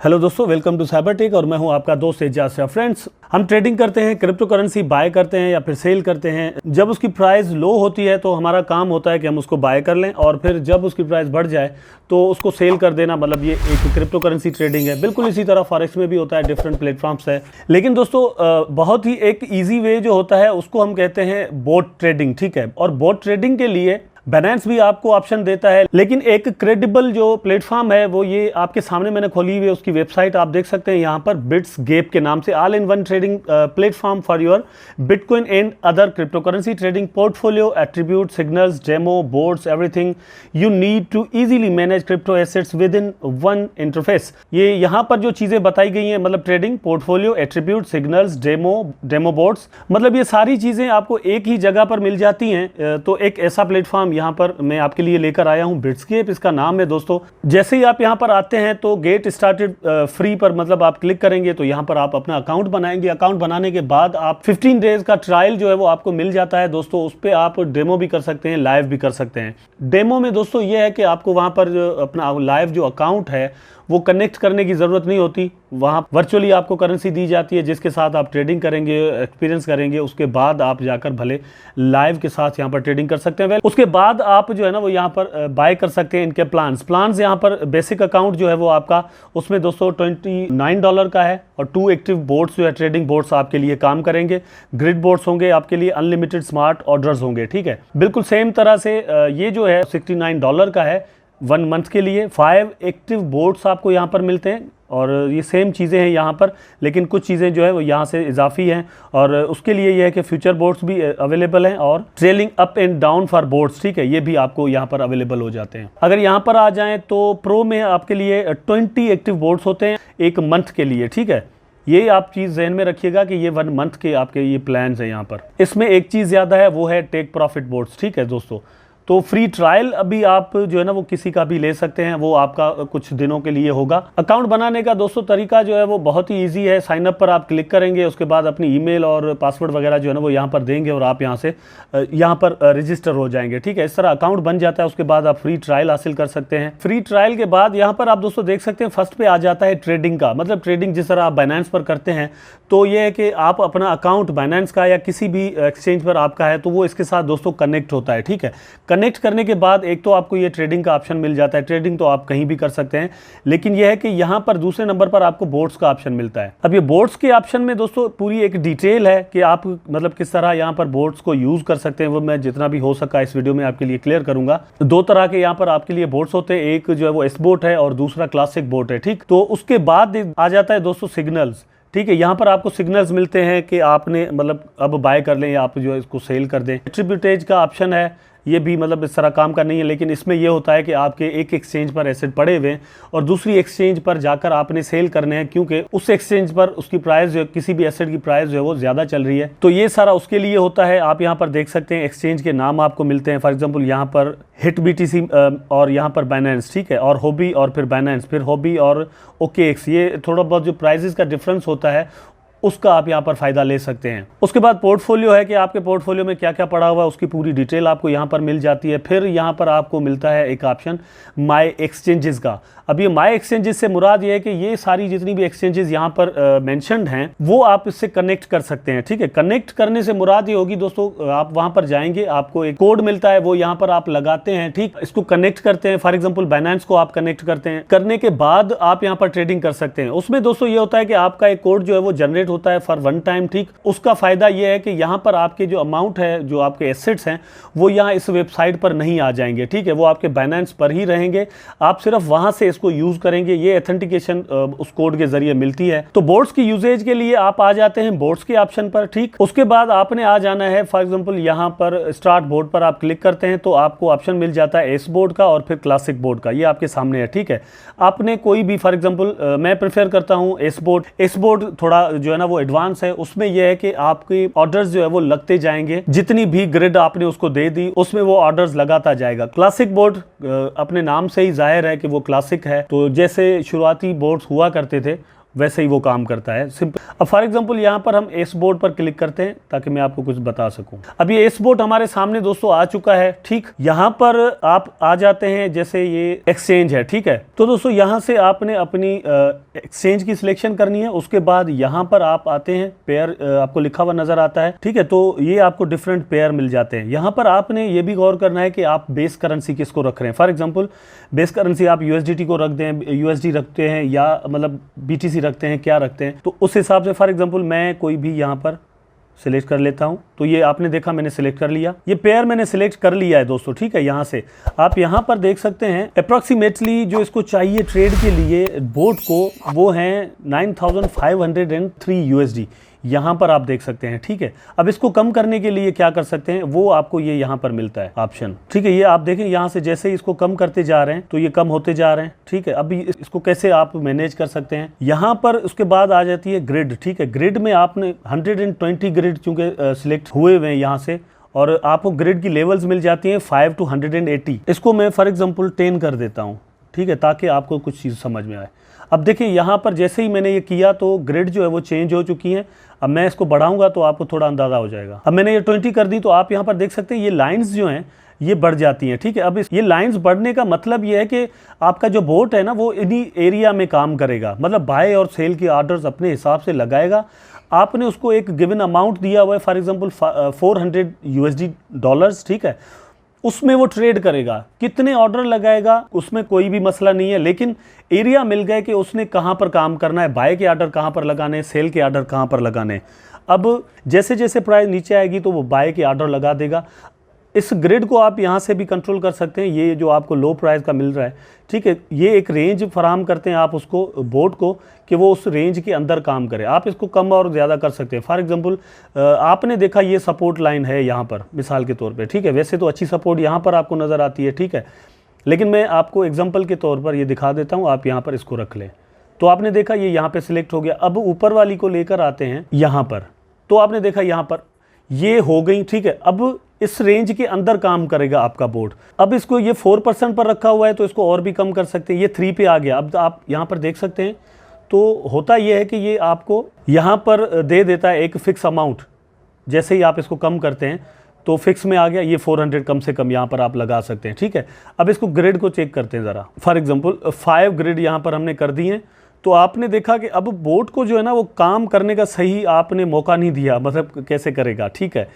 Hello दोस्तों, welcome to Cybertech और मैं हूं आपका दोस्त एजाज शाह। फ्रेंड्स, हम ट्रेडिंग करते हैं, क्रिप्टो करेंसी बाय करते हैं या फिर सेल करते हैं। जब उसकी प्राइस लो होती है तो हमारा काम होता है कि हम उसको बाय कर लें और फिर जब उसकी प्राइस बढ़ जाए तो उसको सेल कर देना। मतलब ये एक क्रिप्टो करेंसी ट्रेडिंग है। बिल्कुल इसी तरह फॉरेक्स में भी होता है, डिफरेंट प्लेटफॉर्म्स है। लेकिन दोस्तों बहुत ही एक ईजी वे जो होता है उसको हम कहते हैं बोट ट्रेडिंग, ठीक है। और बोट ट्रेडिंग के लिए बाइनेंस भी आपको ऑप्शन देता है, लेकिन एक क्रेडिबल जो प्लेटफॉर्म है वो ये आपके सामने मैंने खोली हुई है, उसकी वेबसाइट आप देख सकते हैं यहाँ पर, बिट्सगेप के नाम से। All in one trading platform for your bitcoin and other crypto currency trading portfolio, attribute, signals, demo, boards, everything you need to easily manage crypto assets with in one interface. ये यहाँ पर जो चीजें बताई गई हैं, मतलब trading, portfolio, attribute, signals, demo boards, मतलब ये सारी चीजें आपको एक ही जगह पर मिल जाती हैं। तो एक ऐसा प्लेटफॉर्म यहाँ पर मैं आपके लिए लेकर आया हूँ, बिट्सगेप इसका नाम है दोस्तों। जैसे ही आप यहाँ पर आते हैं तो गेट स्टार्टेड फ्री पर मतलब आप क्लिक करेंगे तो यहाँ पर आप अपना अकाउंट बनाएंगे। अकाउंट बनाने के बाद आप 15 डेज का ट्रायल जो है वो आपको मिल जाता है दोस्तों। उस पर आप डेमो भी कर सकते हैं, लाइव भी कर सकते हैं। डेमो में दोस्तों ये है कि आपको वहाँ पर अपना लाइव जो अकाउंट है वो कनेक्ट करने की ज़रूरत नहीं होती। वहाँ वर्चुअली आपको करेंसी दी जाती है जिसके साथ आप ट्रेडिंग करेंगे, एक्सपीरियंस करेंगे। उसके बाद आप जाकर भले लाइव के साथ यहाँ पर ट्रेडिंग कर सकते हैं। उसके बाद आप जो है ना वो यहाँ पर बाय कर सकते हैं इनके प्लान्स यहाँ पर। बेसिक अकाउंट जो है वो आपका उसमें दोस्तों $29 का है और 2 एक्टिव बोर्ड्स जो है ट्रेडिंग बोर्ड्स आपके लिए काम करेंगे। ग्रिड बोर्ड्स होंगे आपके लिए, अनलिमिटेड स्मार्ट ऑर्डर्स होंगे, ठीक है। बिल्कुल सेम तरह से ये जो है $69 का है 1 मंथ के लिए। 5 एक्टिव बोर्ड्स आपको यहाँ पर मिलते हैं और ये सेम चीज़ें हैं यहाँ पर, लेकिन कुछ चीज़ें जो है वो यहाँ से इजाफी हैं। और उसके लिए ये है कि फ्यूचर बोर्ड्स भी अवेलेबल हैं और trailing up and down for boards, ठीक है, ये भी आपको यहाँ पर अवेलेबल हो जाते हैं। अगर यहाँ पर आ जाएं तो प्रो में आपके लिए 20 एक्टिव बोर्ड्स होते हैं 1 मंथ के लिए, ठीक है। ये आप चीज़ जहन में रखिएगा कि ये 1 मंथ के आपके ये प्लान्स हैं यहाँ पर। इसमें एक चीज़ ज़्यादा है, वो है टेक प्रॉफिट बोर्ड्स, ठीक है दोस्तों। तो फ्री ट्रायल अभी आप जो है ना वो किसी का भी ले सकते हैं, वो आपका कुछ दिनों के लिए होगा। अकाउंट बनाने का दोस्तों तरीका जो है वो बहुत ही इजी है। साइन अप पर आप क्लिक करेंगे, उसके बाद अपनी ईमेल और पासवर्ड वगैरह जो है ना वो यहाँ पर देंगे और आप यहाँ से यहाँ पर रजिस्टर हो जाएंगे, ठीक है। इस तरह अकाउंट बन जाता है। उसके बाद आप फ्री ट्रायल हासिल कर सकते हैं। फ्री ट्रायल के बाद यहाँ पर आप दोस्तों देख सकते हैं फर्स्ट पे आ जाता है ट्रेडिंग का, मतलब ट्रेडिंग जिस तरह आप बाइनेंस पर करते हैं तो ये है कि आप अपना अकाउंट बाइनेंस का या किसी भी एक्सचेंज पर आपका है तो वो इसके साथ दोस्तों कनेक्ट होता है, ठीक है। कनेक्ट करने के बाद एक तो आपको ये ट्रेडिंग का ऑप्शन मिल जाता है। ट्रेडिंग तो आप कहीं भी कर सकते हैं, लेकिन यह है कि यहाँ पर दूसरे नंबर पर आपको बोर्ड्स का ऑप्शन मिलता है। अब ये बोर्ड्स के ऑप्शन में दोस्तों पूरी एक डिटेल है कि आप मतलब किस तरह यहाँ पर बोर्ड्स को यूज कर सकते हैं। वो मैं जितना भी हो सका इस वीडियो में आपके लिए क्लियर करूंगा। 2 तरह के यहाँ पर आपके लिए बोर्ड्स होते हैं, एक जो है वो एस बोट है और दूसरा क्लासिक बोट है, ठीक। तो उसके बाद आ जाता है दोस्तों सिग्नल्स, ठीक है। यहाँ पर आपको सिग्नल्स मिलते हैं कि आपने मतलब अब बाय कर लें या आप जो है इसको सेल कर दें। एट्रीब्यूटेज का ऑप्शन है, ये भी मतलब इस तरह काम का नहीं है, लेकिन इसमें ये होता है कि आपके एक एक्सचेंज पर एसेट पड़े हुए हैं और दूसरी एक्सचेंज पर जाकर आपने सेल करने हैं, क्योंकि उस एक्सचेंज पर उसकी प्राइस जो है, किसी भी एसेट की प्राइस जो है वो ज़्यादा चल रही है। तो ये सारा उसके लिए होता है। आप यहाँ पर देख सकते हैं एक्सचेंज के नाम आपको मिलते हैं। फॉर एग्जाम्पल यहाँ पर हिट BTC और यहाँ पर बाइनेंस, ठीक है, और हॉबी और फिर बाइनेंस, फिर हॉबी और OKX। ये थोड़ा बहुत जो प्राइजेस का डिफरेंस होता है उसका आप यहाँ पर फायदा ले सकते हैं। उसके बाद पोर्टफोलियो है कि आपके पोर्टफोलियो में क्या क्या पड़ा हुआ है, उसकी पूरी डिटेल आपको यहाँ पर मिल जाती है। फिर यहाँ पर आपको मिलता है एक ऑप्शन माय एक्सचेंजेस का। अब ये माय एक्सचेंजेस से मुराद ये है कि ये सारी जितनी भी एक्सचेंजेस यहाँ पर मेंशन्ड हैं वो आप इससे कनेक्ट कर सकते हैं, ठीक है। कनेक्ट करने से मुराद ये होगी दोस्तों, आप वहाँ पर जाएंगे, आपको एक कोड मिलता है, वो यहाँ पर आप लगाते हैं, ठीक। इसको कनेक्ट करते हैं। फॉर एग्जाम्पल बाइनेंस को आप कनेक्ट करते हैं, करने के बाद आप यहाँ पर ट्रेडिंग कर सकते हैं। उसमें दोस्तों ये होता है कि आपका एक कोड जो है वो जनरेट होता है फॉर 1 टाइम, ठीक। उसका फायदा ये है कि यहाँ पर आपके जो अमाउंट है, जो आपके एसेट्स हैं, वो यहाँ इस वेबसाइट पर नहीं आ जाएंगे, ठीक है। वो आपके बाइनेंस पर ही रहेंगे। आप सिर्फ वहां से इसको यूज करेंगे। ये ऑथेंटिकेशन उस कोड के जरिए मिलती है। तो बोर्ड्स की यूजेज के लिए आप आ जाते हैं बोर्ड्स के ऑप्शन पर, ठीक। उसके बाद आपने आ जाना है फॉर एग्जांपल यहाँ पर स्टार्ट बोर्ड पर आप क्लिक करते हैं तो आपको ऑप्शन मिल जाता है एस बोर्ड का और फिर क्लासिक बोर्ड का। ये आपके सामने है, ठीक है। आपने कोई भी फॉर एग्जांपल मैं प्रेफर करता हूँ एस बोर्ड। एस बोर्ड थोड़ा जो है ना वो एडवांस है। उसमें यह है कि आपके ऑर्डर्स जो है वो लगते जाएंगे, जितनी भी ग्रिड आपने उसको दे दी उसमें वो ऑर्डर्स लगाता जाएगा। क्लासिक बोर्ड अपने नाम से ही जाहिर है कि वो क्लासिक है। तो जैसे शुरुआती बोर्ड्स हुआ करते थे वैसे ही वो काम करता है सिंपल। अब फॉर एग्जांपल यहाँ पर हम एस बोर्ड पर क्लिक करते हैं ताकि मैं आपको कुछ बता सकूं। अब ये एस बोर्ड हमारे सामने दोस्तों आ चुका है, ठीक। यहाँ पर आप आ जाते हैं, जैसे ये एक्सचेंज है, ठीक है। तो दोस्तों यहाँ से आपने अपनी एक्सचेंज की सिलेक्शन करनी है। उसके बाद यहाँ पर आप आते हैं, पेयर आपको लिखा हुआ नजर आता है, ठीक है। तो ये आपको डिफरेंट पेयर मिल जाते हैं। यहाँ पर आपने ये भी गौर करना है कि आप बेस करेंसी किसको रख रहे हैं। फॉर एग्जांपल बेस करेंसी आप यूएसडीटी को रख दें, यूएसडी रखते हैं या मतलब बीटीसी रखते हैं, क्या रखते हैं, तो उस हिसाब से फॉर एग्जांपल मैं कोई भी यहाँ पर सिलेक्ट कर लेता हूँ। तो ये आपने देखा मैंने सिलेक्ट कर लिया, ये पेयर मैंने सिलेक्ट कर लिया है दोस्तों, ठीक है। यहाँ से आप यहाँ पर देख सकते हैं अप्रॉक्सीमेटली जो इसको चाहिए ट्रेड के लिए बोट को, वो हैं 9503 यूएसडी। यहाँ पर आप देख सकते हैं, ठीक है। अब इसको कम करने के लिए क्या कर सकते हैं, वो आपको ये यहाँ पर मिलता है ऑप्शन, ठीक है। ये आप देखें यहाँ से जैसे ही इसको कम करते जा रहे हैं तो ये कम होते जा रहे हैं, ठीक है। अभी इसको कैसे आप मैनेज कर सकते हैं, यहाँ पर उसके बाद आ जाती है ग्रिड, ठीक है। ग्रिड में आपने 120 ग्रिड चूंकि सिलेक्ट हुए हुए हैं यहाँ से, और आपको ग्रिड की लेवल्स मिल जाती हैं 5 to 180। इसको मैं फॉर एग्जाम्पल 10 कर देता हूँ, ठीक है, ताकि आपको कुछ चीज़ समझ में आए। अब देखिए यहाँ पर जैसे ही मैंने ये किया तो ग्रिड जो है वो चेंज हो चुकी है। अब मैं इसको बढ़ाऊंगा तो आपको थोड़ा अंदाज़ा हो जाएगा। अब मैंने ये 20 कर दी तो आप यहाँ पर देख सकते हैं ये लाइंस जो हैं ये बढ़ जाती हैं, ठीक है। अब ये लाइंस बढ़ने का मतलब ये है कि आपका जो बोट है ना वो इन्हीं एरिया में काम करेगा, मतलब बाय और सेल की ऑर्डर्स अपने हिसाब से लगाएगा। आपने उसको एक गिवन अमाउंट दिया हुआ है, फॉर एग्जाम्पल 400 यूएसडी डॉलर्स, ठीक है। उसमें वो ट्रेड करेगा, कितने ऑर्डर लगाएगा उसमें कोई भी मसला नहीं है, लेकिन एरिया मिल गए कि उसने कहाँ पर काम करना है, बाय के ऑर्डर कहाँ पर लगाने, सेल के ऑर्डर कहाँ पर लगाने। अब जैसे जैसे प्राइस नीचे आएगी तो वो बाय के ऑर्डर लगा देगा। इस ग्रिड को आप यहाँ से भी कंट्रोल कर सकते हैं, ये जो आपको लो प्राइस का मिल रहा है, ठीक है। ये एक रेंज फराहम करते हैं आप उसको बोट को कि वो उस रेंज के अंदर काम करे। आप इसको कम और ज़्यादा कर सकते हैं। फॉर एग्जांपल आपने देखा ये सपोर्ट लाइन है यहाँ पर मिसाल के तौर पे, ठीक है। वैसे तो अच्छी सपोर्ट यहाँ पर आपको नज़र आती है, ठीक है, लेकिन मैं आपको एग्जाम्पल के तौर पर ये दिखा देता हूँ। आप यहाँ पर इसको रख लें तो आपने देखा ये यहाँ पर सिलेक्ट हो गया। अब ऊपर वाली को लेकर आते हैं यहाँ पर, तो आपने देखा यहाँ पर ये हो गई, ठीक है। अब इस रेंज के अंदर काम करेगा आपका बोर्ड। अब इसको ये 4% पर रखा हुआ है तो इसको और भी कम कर सकते हैं, ये 3 पे आ गया। अब आप यहाँ पर देख सकते हैं तो होता ये है कि ये आपको यहाँ पर दे देता है एक फिक्स अमाउंट। जैसे ही आप इसको कम करते हैं तो फिक्स में आ गया, ये 400 कम से कम यहाँ पर आप लगा सकते हैं, ठीक है। अब इसको ग्रिड को चेक करते हैं ज़रा। फॉर एग्जाम्पल 5 ग्रिड यहाँ पर हमने कर दी हैं, तो आपने देखा कि अब बोट को जो है ना वो काम करने का सही आपने मौका नहीं दिया, मतलब कैसे करेगा, ठीक है।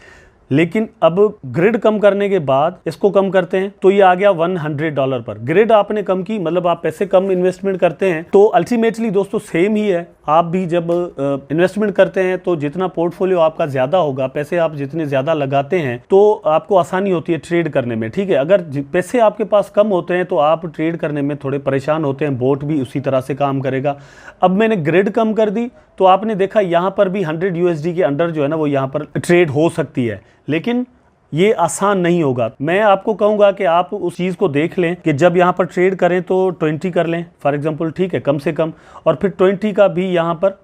लेकिन अब ग्रिड कम करने के बाद इसको कम करते हैं तो ये आ गया $100 पर। ग्रिड आपने कम की, मतलब आप पैसे कम इन्वेस्टमेंट करते हैं तो अल्टीमेटली दोस्तों सेम ही है। आप भी जब इन्वेस्टमेंट करते हैं तो जितना पोर्टफोलियो आपका ज़्यादा होगा, पैसे आप जितने ज़्यादा लगाते हैं तो आपको आसानी होती है ट्रेड करने में, ठीक है। अगर पैसे आपके पास कम होते हैं तो आप ट्रेड करने में थोड़े परेशान होते हैं। बोट भी उसी तरह से काम करेगा। अब मैंने ग्रिड कम कर दी तो आपने देखा यहाँ पर भी 100 यूएसडी के अंडर जो है ना वो यहाँ पर ट्रेड हो सकती है, लेकिन ये आसान नहीं होगा। मैं आपको कहूँगा कि आप उस चीज़ को देख लें कि जब यहाँ पर ट्रेड करें तो 20 कर लें फॉर एग्जांपल, ठीक है, कम से कम। और फिर 20 का भी यहाँ पर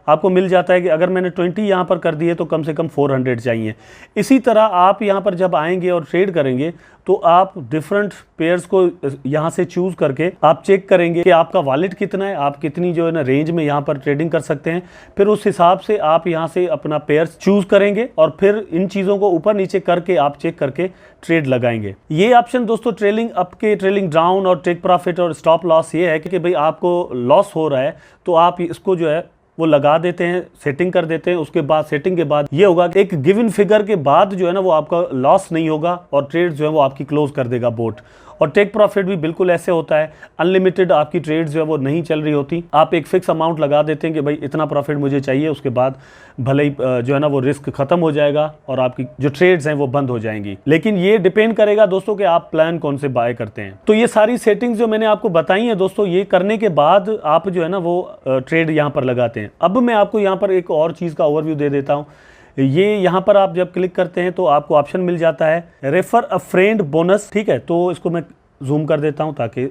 आपको मिल जाता है कि अगर मैंने 20 यहाँ पर कर दिए तो कम से कम 400 चाहिए। इसी तरह आप यहाँ पर जब आएंगे और ट्रेड करेंगे तो आप डिफरेंट पेयर्स को यहाँ से चूज़ करके आप चेक करेंगे कि आपका वॉलेट कितना है, आप कितनी जो है ना रेंज में यहाँ पर ट्रेडिंग कर सकते हैं। फिर उस हिसाब से आप यहाँ से अपना पेयर्स चूज़ करेंगे और फिर इन चीज़ों को ऊपर नीचे करके आप चेक करके ट्रेड लगाएंगे। ये ऑप्शन दोस्तों ट्रेलिंग अप के, ट्रेलिंग डाउन और टेक प्रॉफिट और स्टॉप लॉस ये है कि भाई आपको लॉस हो रहा है तो आप इसको जो है वो लगा देते हैं, सेटिंग कर देते हैं। उसके बाद सेटिंग के बाद ये होगा कि एक गिवन फिगर के बाद जो है ना वो आपका लॉस नहीं होगा और ट्रेड जो है वो आपकी क्लोज कर देगा बोट। और टेक प्रॉफिट भी बिल्कुल ऐसे होता है, अनलिमिटेड आपकी ट्रेड्स जो है वो नहीं चल रही होती। आप एक फिक्स अमाउंट लगा देते हैं कि भाई इतना प्रॉफिट मुझे चाहिए, उसके बाद भले ही जो है ना वो रिस्क खत्म हो जाएगा और आपकी जो ट्रेड्स हैं वो बंद हो जाएंगी। लेकिन ये डिपेंड करेगा दोस्तों कि आप प्लान कौन से बाय करते हैं। तो ये सारी सेटिंग्स जो मैंने आपको बताई हैं दोस्तों, ये करने के बाद आप जो है ना वो ट्रेड यहाँ पर लगाते हैं। अब मैं आपको यहाँ पर एक और चीज़ का ओवरव्यू दे देता हूँ। ये यहाँ पर आप जब क्लिक करते हैं तो आपको ऑप्शन मिल जाता है रेफर अ फ्रेंड बोनस, ठीक है। तो इसको मैं जूम कर देता हूँ ताकि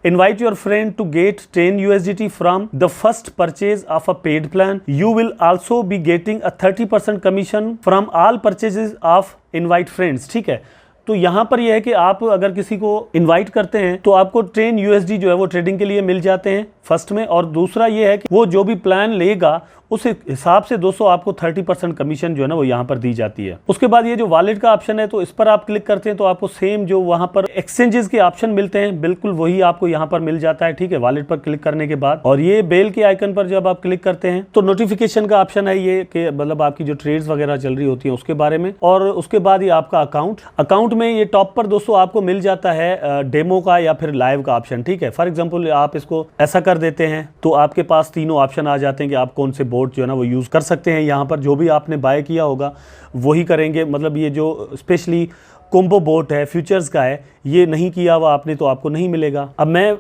invite your friend to get 10 USDT from the first purchase of a paid plan. You will also be getting a 30% commission from all purchases of invite friends, ठीक है। तो यहाँ पर यह है कि आप अगर किसी को इनवाइट करते हैं तो आपको 10 USD जो है वो ट्रेडिंग के लिए मिल जाते हैं फर्स्ट में, और दूसरा ये है कि वो जो भी प्लान लेगा उस हिसाब से दोस्तों आपको 30% कमीशन जो है ना वो यहाँ पर दी जाती है। उसके बाद ये जो वॉलेट का ऑप्शन है, तो इस पर आप क्लिक करते हैं तो आपको सेम जो वहाँ पर एक्सचेंजेस के ऑप्शन मिलते हैं बिल्कुल वही आपको यहाँ पर मिल जाता है, ठीक है, वॉलेट पर क्लिक करने के बाद। और ये बेल के आइकन पर जब आप क्लिक करते हैं तो नोटिफिकेशन का ऑप्शन है ये कि मतलब आपकी जो ट्रेड्स वगैरह चल रही होती है उसके बारे में। और उसके बाद ये आपका अकाउंट में ये टॉप पर दोस्तों आपको मिल जाता है डेमो का या फिर लाइव का ऑप्शन, ठीक है। फॉर एग्जाम्पल आप इसको ऐसा कर देते हैं तो आपके पास तीनों ऑप्शन आ जाते हैं कि आप कौन से बोट जो है ना वो यूज कर सकते हैं। यहाँ पर जो भी आपने बाय किया होगा वही करेंगे, मतलब ये जो स्पेशली कोम्बो बोट है, फ्यूचर्स का है, ये नहीं किया हुआ आपने तो आपको नहीं मिलेगा। अब मैं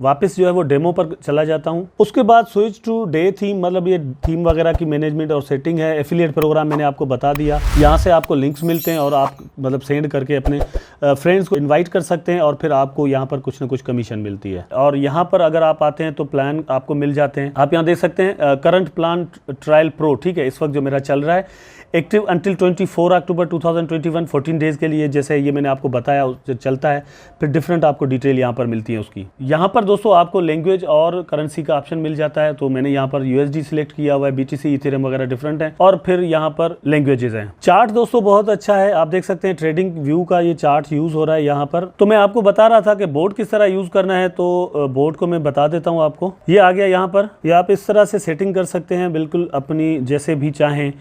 वापस जो है वो डेमो पर चला जाता हूँ। उसके बाद स्विच टू डे थीम, मतलब ये थीम वगैरह की मैनेजमेंट और सेटिंग है। एफिलिएट प्रोग्राम मैंने आपको बता दिया, यहाँ से आपको लिंक्स मिलते हैं और आप मतलब सेंड करके अपने फ्रेंड्स को इन्वाइट कर सकते हैं और फिर आपको यहाँ पर कुछ ना कुछ कमीशन मिलती है। और यहाँ पर अगर आप आते हैं तो प्लान आपको मिल जाते हैं। आप यहाँ देख सकते हैं करंट प्लान ट्रायल प्रो, ठीक है, इस वक्त जो मेरा चल रहा है एक्टिव अंटिल 24 अक्टूबर 2021, 14 डेज के लिए, जैसे ये मैंने आपको बताया चलता है। फिर डिफरेंट आपको डिटेल यहाँ पर मिलती है उसकी। यहाँ पर दोस्तों आपको लैंग्वेज और करेंसी का ऑप्शन मिल जाता है, तो मैंने यहाँ पर USD सिलेक्ट किया हुआ है, BTC, इथेरियम वगैरह डिफरेंट है। और फिर यहाँ पर लैंग्वेजेस हैं। चार्ट दोस्तों बहुत अच्छा है, आप देख सकते हैं ट्रेडिंग व्यू का ये चार्ट यूज हो रहा है यहाँ पर। तो मैं आपको बता रहा था कि बोर्ड किस तरह यूज करना है, तो बोर्ड को मैं बता देता हूँ आपको। ये आ गया यहाँ पर, ये आप इस तरह से सेटिंग कर सकते हैं बिल्कुल अपनी जैसे भी चाहें।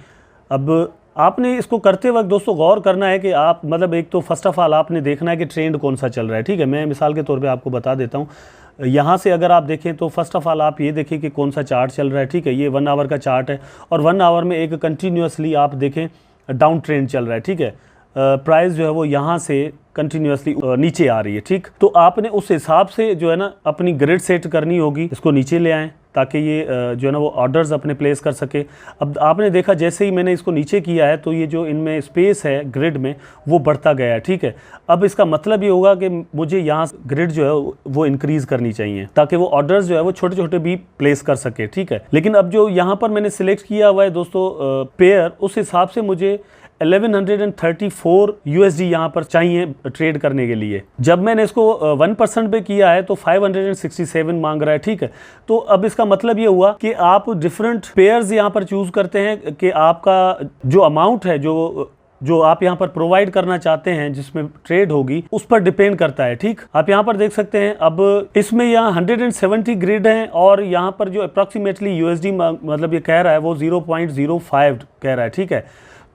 अब आपने इसको करते वक्त दोस्तों गौर करना है कि आप मतलब एक तो फर्स्ट ऑफ ऑल आपने देखना है कि ट्रेंड कौन सा चल रहा है, ठीक है। मैं मिसाल के तौर पे आपको बता देता हूँ। यहाँ से अगर आप देखें तो फर्स्ट ऑफ ऑल आप ये देखें कि कौन सा चार्ट चल रहा है, ठीक है। ये 1 आवर का चार्ट है और 1 आवर में एक कंटिन्यूसली आप देखें डाउन ट्रेंड चल रहा है, ठीक है। प्राइस जो है वो यहाँ से कंटिन्यूसली नीचे आ रही है, ठीक। तो आपने उस हिसाब से जो है ना अपनी ग्रिड सेट करनी होगी, इसको नीचे ले आएँ ताकि ये जो है ना वो ऑर्डर्स अपने प्लेस कर सके। अब आपने देखा जैसे ही मैंने इसको नीचे किया है तो ये जो इनमें स्पेस है ग्रिड में वो बढ़ता गया है, ठीक है। अब इसका मतलब ये होगा कि मुझे यहाँ ग्रिड जो है वो इंक्रीज करनी चाहिए ताकि वो ऑर्डर्स जो है वो छोटे छोटे भी प्लेस कर सके, ठीक है। लेकिन अब जो यहाँ पर मैंने सिलेक्ट किया हुआ है दोस्तों पेयर, उस हिसाब से मुझे 1134 USD यहाँ पर चाहिए ट्रेड करने के लिए। जब मैंने इसको 1% पे किया है तो 567 मांग रहा है, ठीक है। तो अब इसका मतलब ये हुआ कि आप डिफरेंट पेयर्स यहाँ पर चूज करते हैं कि आपका जो अमाउंट है जो आप यहाँ पर प्रोवाइड करना चाहते हैं जिसमें ट्रेड होगी उस पर डिपेंड करता है, ठीक। आप यहाँ पर देख सकते हैं अब इसमें यहाँ 170 ग्रिड हैं और यहाँ पर जो अप्रॉक्सीमेटली USD मतलब ये कह रहा है वो 0.05 कह रहा है, ठीक है।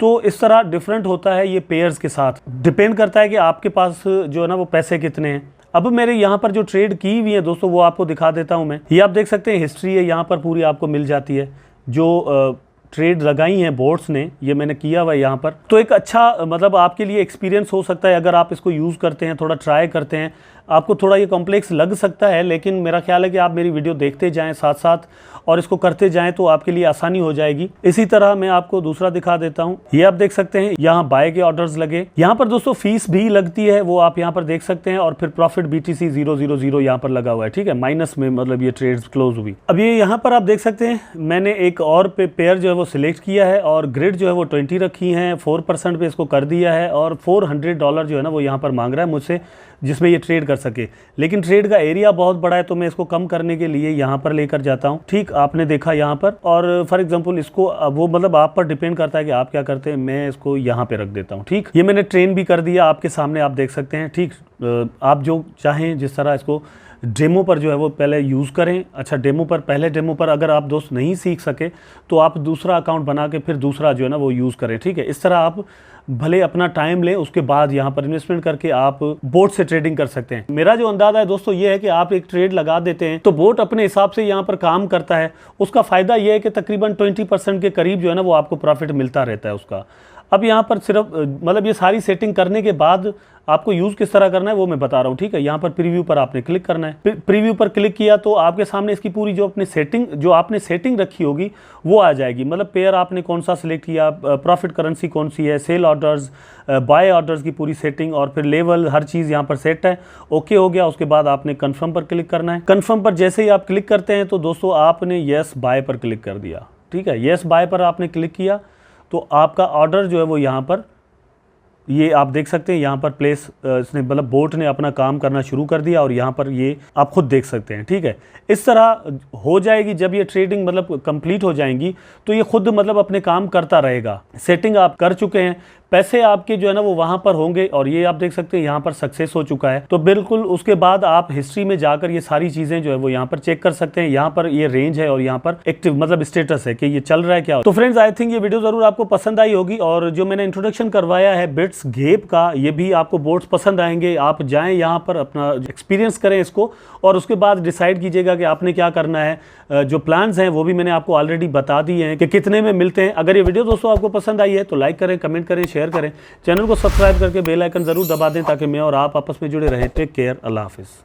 तो इस तरह डिफरेंट होता है ये पेयर्स के साथ, डिपेंड करता है कि आपके पास जो है ना वो पैसे कितने हैं। अब मेरे यहाँ पर जो ट्रेड की हुई है दोस्तों वो आपको दिखा देता हूँ मैं। ये आप देख सकते हैं हिस्ट्री है, यहाँ पर पूरी आपको मिल जाती है जो ट्रेड लगाई हैं बोर्ड्स ने, ये मैंने किया हुआ है यहाँ पर। तो एक अच्छा मतलब आपके लिए एक्सपीरियंस हो सकता है अगर आप इसको यूज़ करते हैं, थोड़ा ट्राई करते हैं। आपको थोड़ा ये कॉम्प्लेक्स लग सकता है लेकिन मेरा ख्याल है कि आप मेरी वीडियो देखते जाएं साथ साथ और इसको करते जाएं तो आपके लिए आसानी हो जाएगी। इसी तरह मैं आपको दूसरा दिखा देता हूं। ये आप देख सकते हैं यहाँ बाय के ऑर्डर्स लगे, यहाँ पर दोस्तों फीस भी लगती है वो आप यहाँ पर देख सकते हैं। और फिर प्रॉफिट BTC 000 यहाँ पर लगा हुआ है, ठीक है, माइनस में, मतलब ये ट्रेड्स क्लोज हुई। अब ये यहाँ पर आप देख सकते हैं मैंने एक और पेयर जो है वो सिलेक्ट किया है और ग्रिड जो है वो 20 रखी है, 4% पे इसको कर दिया है और $400 जो है ना वो यहाँ पर मांग रहा है मुझसे जिसमें ये ट्रेड कर सके। लेकिन ट्रेड का एरिया बहुत बड़ा है तो मैं इसको कम करने के लिए यहाँ पर लेकर जाता हूँ, ठीक। आपने देखा यहाँ पर, और फॉर एग्जांपल इसको वो मतलब आप पर डिपेंड करता है कि आप क्या करते हैं। मैं इसको यहाँ पे रख देता हूँ, ठीक। ये मैंने ट्रेन भी कर दिया आपके सामने, आप देख सकते हैं, ठीक। आप जो चाहें जिस तरह इसको डेमो पर जो है वो पहले यूज़ करें। अच्छा, पहले डेमो पर अगर आप दोस्त नहीं सीख सके तो आप दूसरा अकाउंट बना के फिर दूसरा जो है ना वो यूज़ करें, ठीक है। इस तरह आप भले अपना टाइम लें, उसके बाद यहाँ पर इन्वेस्टमेंट करके आप बोट से ट्रेडिंग कर सकते हैं। मेरा जो अंदाजा है दोस्तों ये है कि आप एक ट्रेड लगा देते हैं तो बोट अपने हिसाब से यहाँ पर काम करता है। उसका फ़ायदा ये है कि तकरीबन 20% के करीब जो है ना वो आपको प्रॉफिट मिलता रहता है उसका। अब यहाँ पर सिर्फ मतलब ये सारी सेटिंग करने के बाद आपको यूज़ किस तरह करना है वो मैं बता रहा हूँ, ठीक है। यहाँ पर प्रीव्यू पर आपने क्लिक करना है। प्रीव्यू पर क्लिक किया तो आपके सामने इसकी पूरी जो आपने सेटिंग रखी होगी वो आ जाएगी। मतलब पेयर आपने कौन सा सिलेक्ट किया, प्रॉफिट करेंसी कौन सी है, सेल ऑर्डर्स, बाय ऑर्डर्स की पूरी सेटिंग और फिर लेवल, हर चीज़ यहाँ पर सेट है। ओके हो गया, उसके बाद आपने कन्फर्म पर क्लिक करना है। कन्फर्म पर जैसे ही आप क्लिक करते हैं तो दोस्तों आपने येस बाय पर क्लिक कर दिया, ठीक है। येस बाय पर आपने क्लिक किया तो आपका ऑर्डर जो है वो यहाँ पर ये आप देख सकते हैं यहाँ पर प्लेस इसने मतलब बोट ने अपना काम करना शुरू कर दिया और यहाँ पर ये आप खुद देख सकते हैं। ठीक है, इस तरह हो जाएगी। जब ये ट्रेडिंग मतलब कंप्लीट हो जाएंगी तो ये खुद मतलब अपने काम करता रहेगा। सेटिंग आप कर चुके हैं, पैसे आपके जो है ना वो वहां पर होंगे और ये आप देख सकते हैं यहाँ पर सक्सेस हो चुका है। तो बिल्कुल उसके बाद आप हिस्ट्री में जाकर ये सारी चीजें जो है वो यहाँ पर चेक कर सकते हैं। यहाँ पर ये रेंज है और यहाँ पर एक्टिव मतलब स्टेटस है कि ये चल रहा है क्या। तो फ्रेंड्स आई थिंक ये वीडियो जरूर आपको पसंद आई होगी और जो मैंने इंट्रोडक्शन करवाया है बिट्स गेप का, ये भी आपको बोट्स पसंद आएंगे। आप जाएं यहाँ पर अपना एक्सपीरियंस करें इसको और उसके बाद डिसाइड कीजिएगा कि आपने क्या करना है। जो प्लान्स हैं वो भी मैंने आपको ऑलरेडी बता दिए हैं कि कितने में मिलते हैं। अगर ये वीडियो दोस्तों आपको पसंद आई है तो लाइक करें, कमेंट करें, शेयर करें, चैनल को सब्सक्राइब करके बेल आइकन जरूर दबा दें ताकि मैं और आप आपस में जुड़े रहें। टेक केयर, अल्लाह हाफिज़।